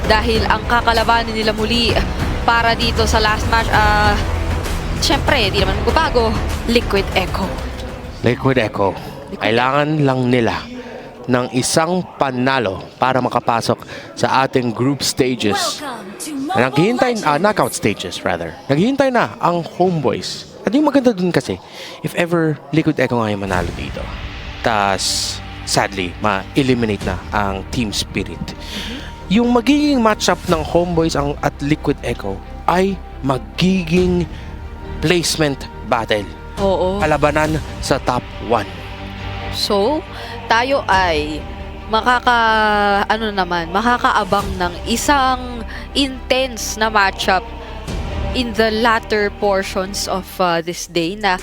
dahil ang kakalabanin nila muli para dito sa last match, syempre, di naman magbabago, Liquid Echo. Liquid Echo. Kailangan lang nila ng isang panalo para makapasok sa ating group stages. Naghihintay, knockout stages rather. Naghihintay na ang Homeboys. At yung maganda dun kasi, if ever Liquid Echo nga yung manalo dito, tas sadly, ma-eliminate na ang Team Spirit. Yung magiging matchup ng Homeboys at Liquid Echo ay magiging placement battle. Oo. Kalabanan sa top 1. So, tayo ay makakaabang ng isang intense na matchup in the latter portions of this day na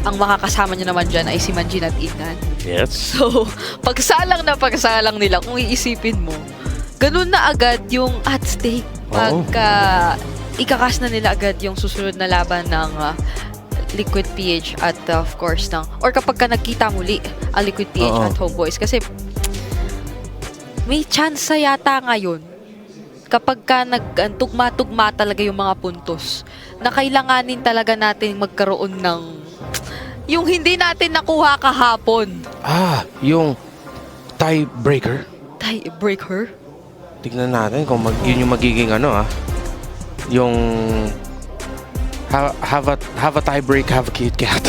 ang makakasama nyo naman dyan ay si Manjin at Inan. Yes. So, pagsalang nila, kung iisipin mo, ganun na agad yung at stake pagka ikakas na nila agad yung susunod na laban ng Liquid PH at of course or kapag ka nagkita muli ang Liquid PH at Homeboys. Kasi may chance yata ngayon kapag ka nagtugma-tugma talaga yung mga puntos na kailanganin talaga natin magkaroon ng yung hindi natin nakuha kahapon. Yung tiebreaker. Tiebreaker? Tignan natin kung yun yung magiging yung have a tiebreak, have a cute cat.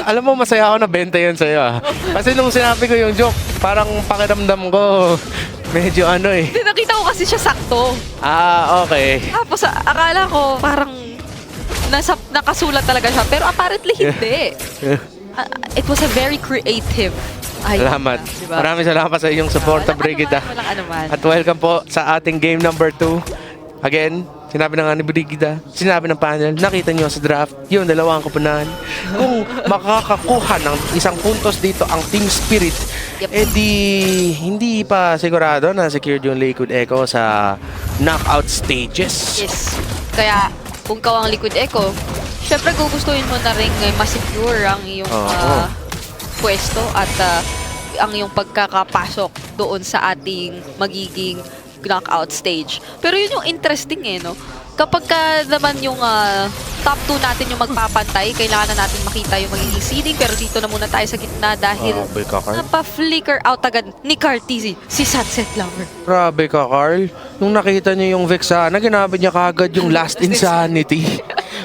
Alam mo, masaya ako na benta yan sa'yo Kasi nung sinabi ko yung joke, parang pakiramdam ko medyo Nakita ko kasi siya sakto. Okay. Tapos akala ko parang nakasulat talaga siya. Pero apparently hindi. It was a very creative idea. Salamat. Diba? Maraming salamat sa iyong suporta, Brigida. Walang anuman. At welcome po sa ating game number 2. Again, sinabi na nga ni Brigida, sinabi ng panel, nakita nyo sa draft, yung dalawang kapunan. Kung makakakuha ng isang puntos dito ang Team Spirit, hindi pa sigurado na secured yung Liquid Echo sa knockout stages. Yes. Kaya, kung ikaw ang Liquid Echo, syempre gugustuhin mo na rin ma-secure ang iyong pwesto at ang iyong pagkakapasok doon sa ating magiging knockout stage. Pero yun yung interesting no? Kapag naman yung top 2 natin yung magpapantay, kailangan na natin makita yung magiging seeding. Pero dito na muna tayo sa gitna dahil napa-flicker out agad ni Carteezy, si Sunset Lover. Grabe ka, Carl. Nung nakita niya yung Vexana, ginamit niya kaagad yung Last Insanity.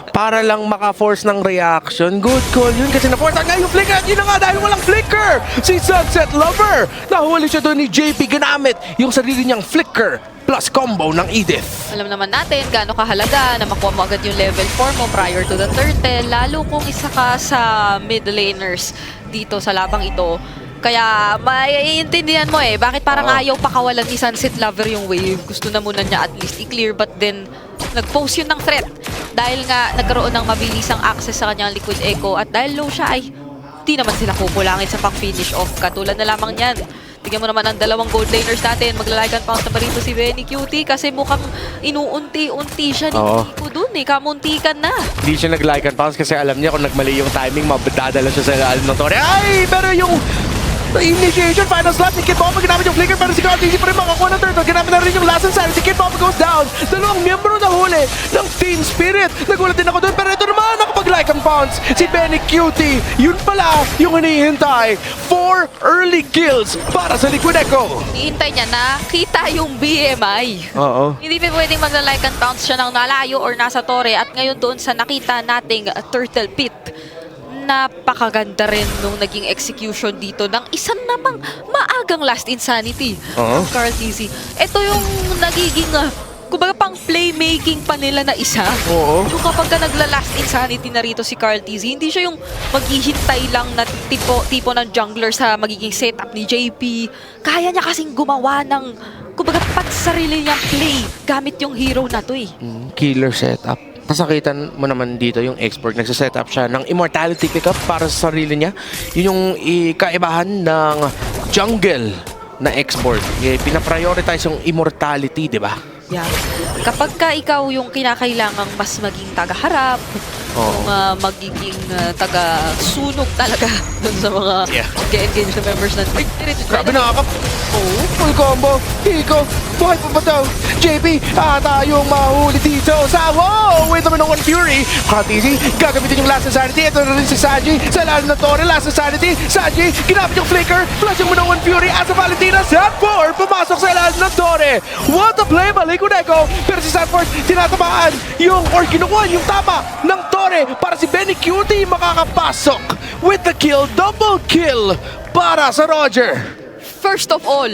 Para lang maka-force ng reaction. Good call yun kasi na-force nga yung flicker at yun na nga dahil walang flicker. Si Sunset Lover. Nahuli siya doon ni JP. Ginamit yung sarili niyang flicker plus combo ng Edith. Alam naman natin gaano kahalaga na makuha mo agad yung level 4 mo prior to the turtle. Lalo kung isa ka sa mid laners dito sa labang ito. Kaya maiintindihan mo bakit parang ayaw pakawalan ni Sunset Lover yung wave. Gusto na muna niya at least i-clear but then nag-pose yun ng threat. Dahil nga nagkaroon ng mabilisang access sa kanyang Liquid Echo at dahil low siya ay di naman sila kukulangin sa pang-finish off. Katulad na lamang niyan. Tingnan mo naman ang dalawang gold laners natin. Maglalike and pounce na ba rito si Benny Cutie kasi mukhang inuunti-unti siya ni Kiko dun kamuntikan na. Hindi siya nag-like and pounce kasi alam niya kung nagmali yung timing, mabadadala siya sa ilalim ng torre. Ay! Pero yung initiation, final slot, si Kid Papa ginamit yung flicker pero si Carteezy pa rin makakuha ng turtle. Ginamit na rin yung last insanity. Si Kid Papa goes down. Dalawang miyembro na huli ng Team Spirit. Nagulat din ako doon pero ito naman nakapag-like and pounce. Si Benny Cutie. Yun pala yung hinihintay. 4 early kills para sa Liquid Echo. Hihintay niya na kita yung BMI. Hindi pa pwedeng magla-like and pounce siya ng nalayo or nasa torre at ngayon doon sa nakita nating turtle pit. Napakaganda rin nung naging execution dito ng isang namang maagang last insanity ng Carteezy. Ito yung nagiging kumbaga pang playmaking pa nila na isa. Yung kapag ka nagla-last insanity na rito si Carteezy, hindi siya yung maghihintay lang na tipo ng jungler sa magiging setup ni JP. Kaya niya kasing gumawa ng kumbaga sarili niyang play gamit yung hero na to Killer setup. Nasakitan mo naman dito yung export. Nagsaset up siya ng immortality pickup para sa sarili niya. Yun yung kaibahan ng jungle na export. Pinaprioritize yung immortality, di ba? Kapag ka ikaw yung kinakailangang mas maging tagaharap, Kung magiging taga-sunog talaga dun sa mga mag-engage na members na. Ay, Grabe nakakap. Full combo. Hiko. Buhay pa ba daw? JP, tayong mahuli dito sa wait naman ng One Fury. Easy. Gagamitin yung Last Insanity. Ito na rin si Sanji. Sa lalim ng Torre, Last Insanity. Sanji, ginamit yung Flicker. Flash yung muna One Fury. Asa Valentina. Sanford, pumasok sa lalim ng Torre. What a play, Liquid Echo. Pero si Sanford, tinatamaan yung, or kinukuha yung tama ng Torre para si Benny Cutie makakapasok with the kill. Double kill para sa Roger. First of all,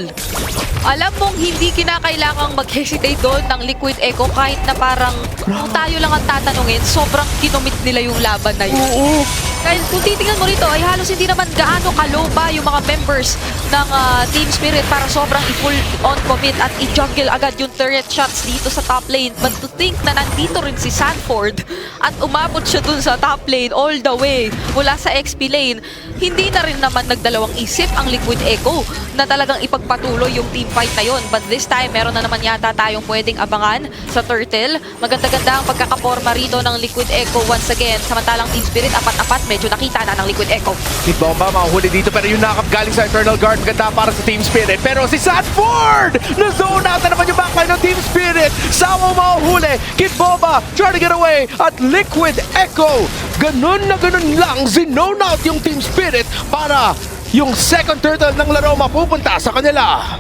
alam mong hindi kinakailangang mag-hesitate doon ng Liquid Echo kahit na parang kung tayo lang ang tatanungin, sobrang kinomit nila yung laban na yun. Oo. Dahil kung titingnan mo rito, ay halos hindi naman gaano kalow pa yung mga members ng Team Spirit para sobrang i-full on commit at i-juggle agad yung turret shots dito sa top lane. But to think na nandito rin si Sanford at umabot siya dun sa top lane all the way mula sa XP lane, hindi na rin naman nagdalawang isip ang Liquid Echo na talagang ipagpatuloy yung team fight na yun. But this time, meron na naman yata tayong pwedeng abangan sa Turtle. Maganda-ganda ang pagkakaporma rito ng Liquid Echo once again. Samantalang Team Spirit, apat-apat, medyo nakita na ng Liquid Echo. Si Bomba makahuli dito pero yung nakap galing sa Eternal Guard. Maganda para sa Team Spirit. Pero si Sanford! Na-zone out na naman yung backline ng Team Spirit. Sawa makahuli. Kid Bomba trying to get away. At Liquid Echo. Ganun na ganun lang. Zinone out yung Team Spirit para yung second turtle ng laro mapupunta sa kanila.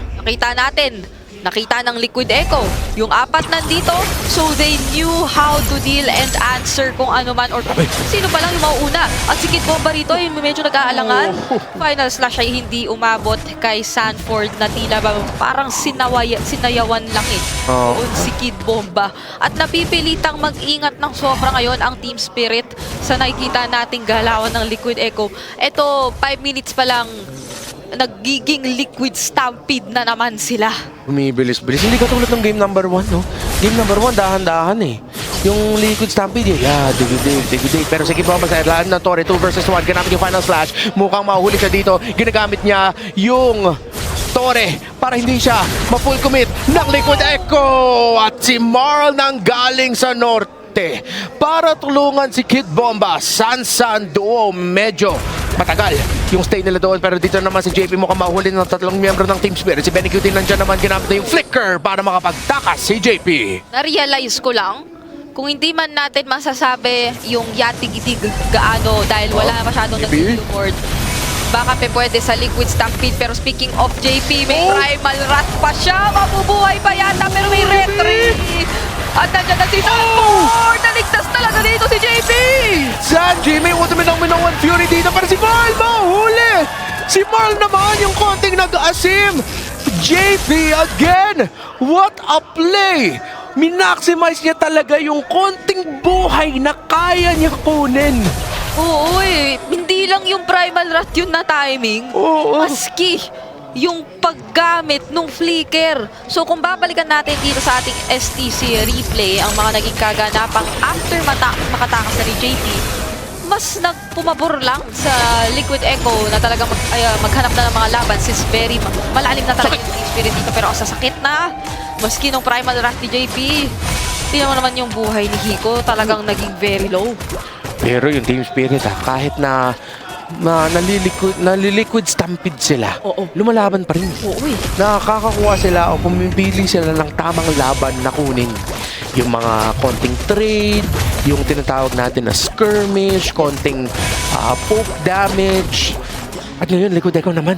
Nakita ng Liquid Echo. Yung apat nandito, so they knew how to deal and answer kung ano man or sino pa lang yung mauuna. At si Kid Bomba rito ay medyo nag-aalangan. Final slash ay hindi umabot kay Sanford na tila ba parang sinayawan lang doon si Kid Bomba. At napipilitang mag-ingat ng sobra ngayon ang Team Spirit sa nakikita nating galawan ng Liquid Echo. Ito, 5 minutes pa lang nagiging Liquid Stampede na naman sila. Bumibilis-bilis. Hindi katulad ng game number 1, no? Game number 1, dahan-dahan eh. Yung Liquid Stampede, dig. Pero sige po, masailan na Torre, 2 versus 1. Ginamit yung final slash. Mukhang mahuli siya dito. Ginagamit niya yung Torre para hindi siya ma-full commit ng Liquid Echo. At si Marl nang galing sa norte para tulungan si Kid Bomba. Sansan duo, medyo matagal yung stay nila doon, pero dito naman si JP mukhang mahuli ng tatlong miyembro ng Team Spirit. Si Benny Cutie nandyan naman, ginamit na yung flicker para makapagtakas si JP. Na-realize ko lang, kung hindi man natin masasabi yung yatig-itig gaano dahil wala masyadong nag-board, baka pwede sa Liquid Stampede. Pero speaking of JP, may Primal Rat pa siya. Mabubuhay pa yata, pero may retry. At nandiyan na si Sanford! Naligtas talaga dito si JP! Sanji, may ultimate ng One Fury dito para si Marl mahuli! Si Marl naman yung konting nag-asim! JP again! What a play! Minaximize niya talaga yung konting buhay na kaya niya kunin. Oo hindi lang yung Primal Rat yun na timing. Oo. Maski yung paggamit nung flicker. So kung babalikan natin dito sa ating STC replay, ang mga naging kaganapang after makatakas na ni JP, mas nagpumabor lang sa Liquid Echo na talagang maghanap na ng mga laban since very malalim na talaga yung Spirit dito. Pero ang sasakit na, maski nung Primal Rat ni JP, tingnan mo naman yung buhay ni Hiko, talagang naging very low. Pero yung Team Spirit kahit na naliliquid stampede sila, lumalaban pa rin. Nakakakuha sila o pumipili sila ng tamang laban na kunin. Yung mga konting trade, yung tinatawag natin na skirmish, konting poke damage. At ngayon, Liquid Echo naman,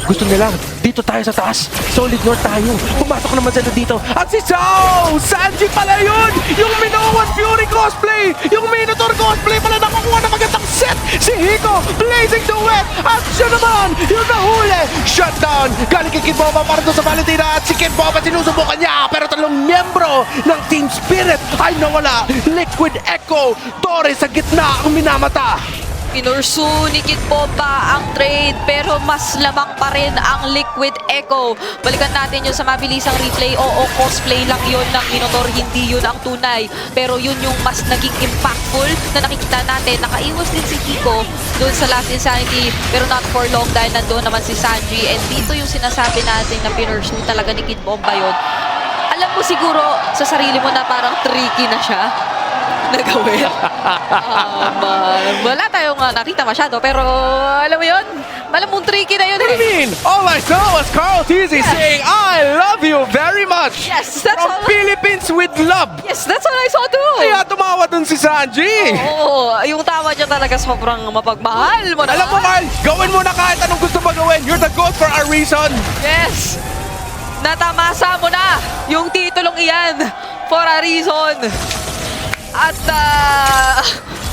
gusto nila, dito tayo sa taas. Solid North tayo. Pumasok naman sila dito. At si Zhao! Sanji pala yun! Yung Minoan Fury cosplay! Yung Minotaur cosplay pala nakakuha na magandang set! Si Hiko, blazing the wet! At siya naman, yung nahuli! Shutdown! Galing kay Kid Bomba para doon sa Valentina. At si Kid Bomba sinusubukan niya. Pero talong miyembro ng Team Spirit ay nawala. Liquid Echo, Torre sa gitna ang minamata. Pinursu ni Kid Bomba ang trade pero mas lamang pa rin ang Liquid Echo. Balikan natin yun sa mabilisang replay. Oo, cosplay lang yun ng Minotaur, hindi yun ang tunay. Pero yun yung mas naging impactful na nakikita natin. Nakaiwas din si Hiko doon sa Last Insanity pero not for long dahil nandoon naman si Sanji. And dito yung sinasabi natin na pinursu talaga ni Kid Bomba yun. Alam mo siguro sa sarili mo na parang tricky na siya na gawin. Wala tayong nakita masyado, pero alam mo yun, malamang tricky na yun What do you mean? All I saw was Carl Tizzy saying, I love you very much. Yes, that's From all. Philippines with love. Yes, that's what I saw too. Kaya tumawa dun si Sanji. Oo, yung tawa niya talaga sobrang mapagmahal mo na. Alam mo, Carl, gawin mo na kahit anong gusto mo gawin. You're the GOAT for a reason. Yes! Natamasa mo na yung titulong iyan for a reason. At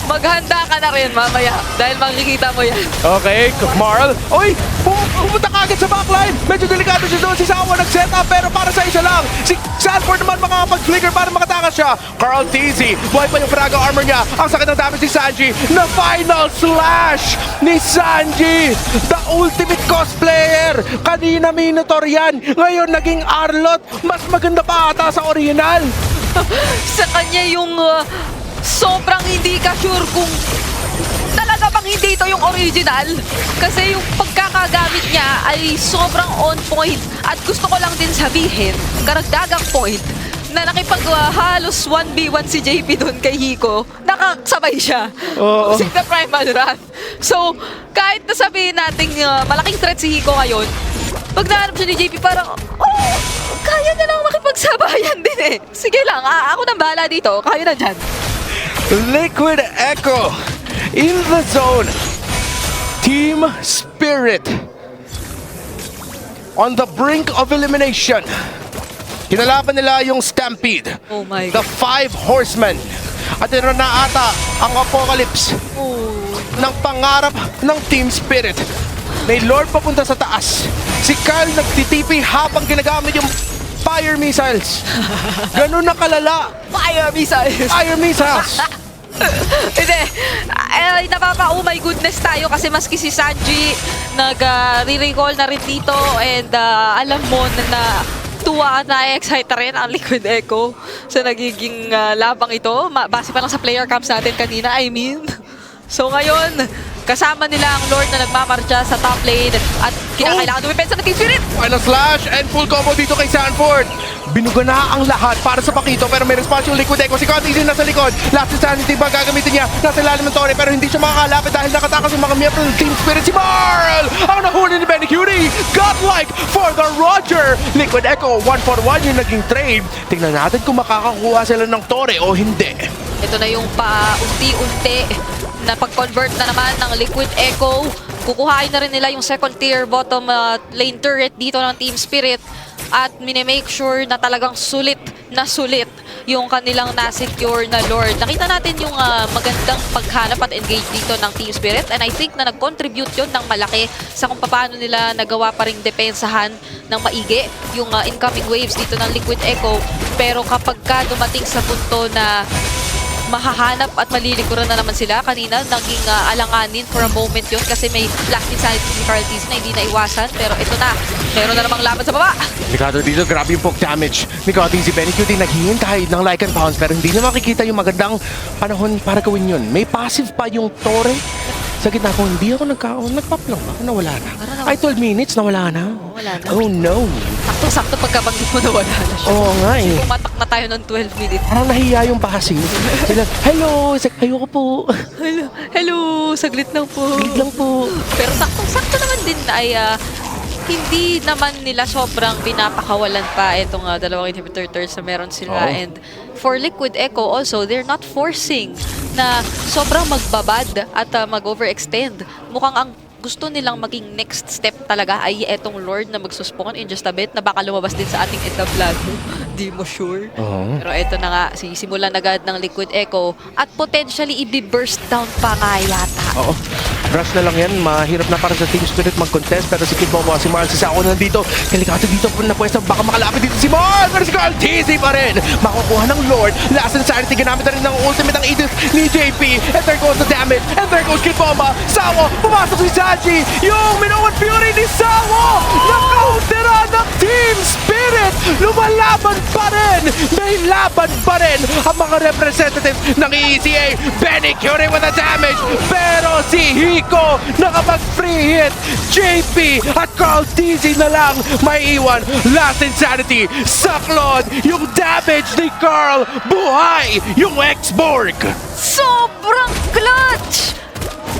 maghanda ka na rin mamaya dahil makikita mo yan. Okay, Marl. Oy, pumunta ka agad sa backline. Medyo delikado siya doon. Si Sawa nag-set up pero para sa isa lang. Si Sanford naman makakapag-flicker para makatakas siya. Carl Tizzy, buhay pa yung Fraga armor niya. Ang sakit ng damage ni Sanji. Na final slash ni Sanji. The ultimate cosplayer. Kanina Minotaur yan. Ngayon naging Arlot. Mas maganda pa ata sa original. Sa kanya yung sobrang hindi ka sure kung talaga bang hindi ito yung original. Kasi yung pagkakagamit niya ay sobrang on point. At gusto ko lang din sabihin, karagdagang point, na nakipag-halos 1v1 si JP doon kay Hiko, nakasabay siya. Oo. Using the Primal Wrath. So, kahit nasabihin natin malaking threat si Hiko ngayon, pag nahanap siya ni JP, parang, oh, kaya na lang makipagsabayan din eh. Sige lang, ako nang bahala dito. Kaya na dyan. Liquid Echo in the zone. Team Spirit on the brink of elimination. Kinalaban nila yung Stampede. Oh my The God. Five Horsemen. At ito na ata ang Apocalypse Oh. ng pangarap ng Team Spirit. May Lord papunta sa taas. Si Kyle nagtitipi habang ginagamit yung fire missiles. Ganun na kalala. Fire missiles! Fire missiles. Hindi. Oh my goodness tayo kasi maski si Sanji nag-re-recall na rin dito and alam mo na tuwa at na-excite rin ang Liquid Echo sa nagiging labang ito. Base pa lang sa player camps natin kanina, I mean. So ngayon, kasama nila ang Lord na nagmamarcha sa top lane at kinakailangan dumipensa ng Team Spirit. Final slash and full combo dito kay Sanford. Binuga na ang lahat para sa Pakito pero may response yung Liquid Echo. Si Conti din nasa likod. Last Sanity ba gagamitin niya? Nasa ilalim ng Torre pero hindi siya makakalapit dahil nakatakas yung mga miyembro ng Team Spirit. Si Marl! Ang nahuli ni Benny Cutie! Godlike for the Roger! Liquid Echo, 1-for-1 yung naging trade. Tingnan natin kung makakakuha sila ng Torre o hindi. Ito na yung paunti-unti na pag-convert na naman ng Liquid Echo. Kukuhain na rin nila yung second tier bottom lane turret dito ng Team Spirit at minimake sure na talagang sulit yung kanilang na-secure na Lord. Nakita natin yung magandang paghanap at engage dito ng Team Spirit and I think na nag-contribute yun ng malaki sa kung paano nila nagawa pa ring depensahan ng maigi yung incoming waves dito ng Liquid Echo. Pero kapag ka dumating sa punto na mahahanap at malilikuran na naman sila. Kanina, naging alanganin for a moment yun kasi may last insanity ni Carl Tizzy na hindi naiwasan. Pero ito na, meron na namang laban sa baba. Delikado dito, grabe yung poke damage. Delikado si Benny Cutie naghihintay ng like and pounds pero hindi na makikita yung magandang panahon para gawin yun. May passive pa yung Torre. Sa gitna ko, hindi ako nagpap lang ako, nawala na. I told minutes, nawala na. Wala na. Oh no. Sakto-sakto pagkabanggit mo na wala na siya. Oo nga eh. Pumatak na tayo ng 12 minutes. Parang nahiya yung passive. Sila, hello, ayoko po. Hello, saglit lang po. Saglit lang po. Pero sakto naman din ay hindi naman nila sobrang pinapakawalan pa itong dalawang inhibitor turrets na meron sila. Oo. And for Liquid Echo also, they're not forcing na sobrang magbabad at mag-overextend. Mukhang ang gusto nilang maging next step talaga ay etong Lord na magsuspawn in just a bit na baka lumabas din sa ating entablado. Di mo sure. Oo. Pero ito na nga, sisimulan agad ng Liquid Echo at potentially i-burst down pa nga yata. Oo. Rush na lang yan. Mahirap na para sa Team Spirit mag-contest. Pero si Kid Momo, si Marl, si Sako nandito. Delikado dito po na pwesto. Baka makalapit dito si Marl. Pero si Carl Tizzy pa rin. Makukuha ng Lord. Last Insanity. Ginamit na rin ng ultimate ang Edith ni JP. And there goes the damage. And there goes Kid Momo. Sawo. Pumasok si Sanji. Yung Minoan Fury ni Sawo. Nakaundera ng Team Spirit. Lumala laban pa rin! May laban pa rin ang mga representatives ng ECA. Benny Curie with the damage, pero si Hiko nakapag-free hit. JP at Carl TZ na lang may iwan. Last Insanity sa Claude. Yung damage ni Carl, buhay yung X-Borg. Sobrang clutch!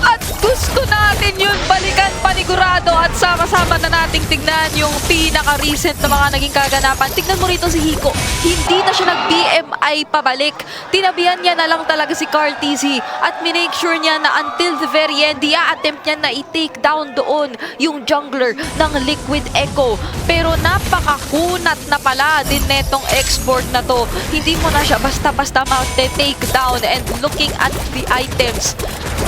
At gusto natin yun balikan panigurado at sama-sama na nating tignan yung pinaka-recent na mga naging kaganapan. Tignan mo rito si Hiko. Hindi na siya nag-BMI pabalik. Tinabihan niya na lang talaga si Carl TZ at minake sure niya na until the very end, i-attempt niya na i-take down doon yung jungler ng Liquid Echo. Pero napakakunat na pala din netong export na to. Hindi mo na siya basta-basta ma-take down, and looking at the items,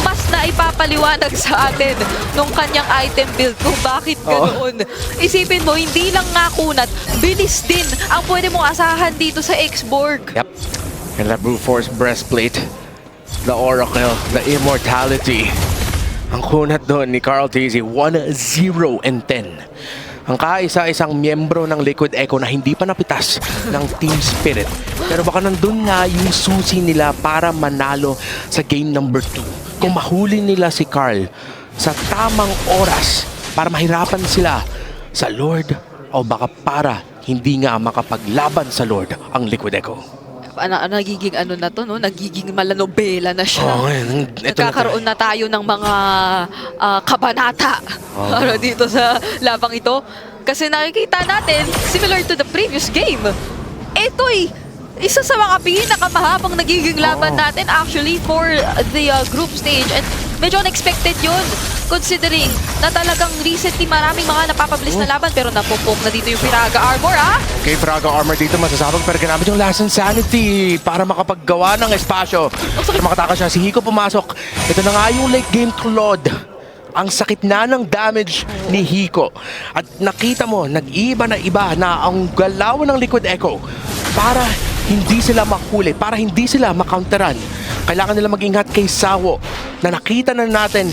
mas na ipapaliwanag sa atin nung kanyang item build kung bakit ganoon. Isipin mo, hindi lang nga kunat, bilis din ang pwede mong asahan dito sa X-Borg. Yep. And that brute force breastplate, the Oracle, the immortality. Ang kunat doon ni Carl TZ, 1-0 and 10. Ang kaisa-isang miyembro ng Liquid Echo na hindi pa napitas ng Team Spirit. Pero baka nandun nga yung susi nila para manalo sa game number 2. Kung mahuli nila si Carl sa tamang oras para mahirapan sila sa Lord, o baka para hindi nga makapaglaban sa Lord ang Liquid Echo. Nagiging ano na to, no? Nagiging malanobela na siya. Ito Nagkakaroon na tayo ng mga kabanata para dito sa labang ito. Kasi nakikita natin, similar to the previous game, ito'y isa sa mga pinakamahabang nagiging laban natin actually for the group stage. And medyo unexpected yun, considering na talagang recently maraming mga napapabilis na laban, pero napupok na dito yung Firaga Armor, Okay, Firaga Armor dito masasabog, pero ginamit yung Last Insanity para makapaggawa ng espasyo. Makatakas siya, si Hiko pumasok. Ito na nga yung late game Claude. Ang sakit na ng damage ni Hiko. At nakita mo, nag-iba na iba na ang galaw ng Liquid Echo para hindi sila mahuli, para hindi sila makounteran. Kailangan nila mag-ingat kay Sawo na nakita na natin,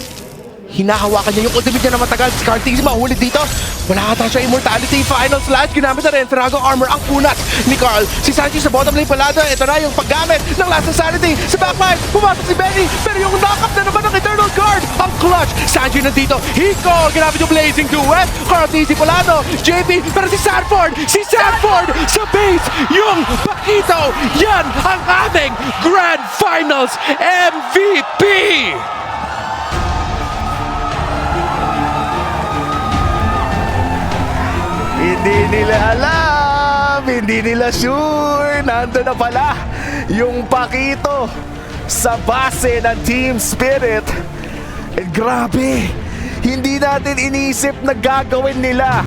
hinahawakan niya yung ultimate niya na matagal. Si Carl TZ mahuli dito. Wala ata siya immortality. Final slash, ginamit na rin. Firaga Armor ang kunat ni Carl. Si Sanji sa bottom lane palada. Ito na yung paggamit ng Last Insanity. Sa backline, pumasok si Benny. Pero yung knock-up na naman ng Eternal Guard. Ang clutch. Sanji nandito. Hiko, ginamit yung Blazing Duet. Carl TZ Polano. JP, pero si Sanford. Si Sanford sa base. Yung Pakito. Yan ang aming Grand Finals MVP. Hindi nila alam, hindi nila sure. Nandun na pala yung Pakito sa base ng Team Spirit. And grabe, hindi natin inisip na gagawin nila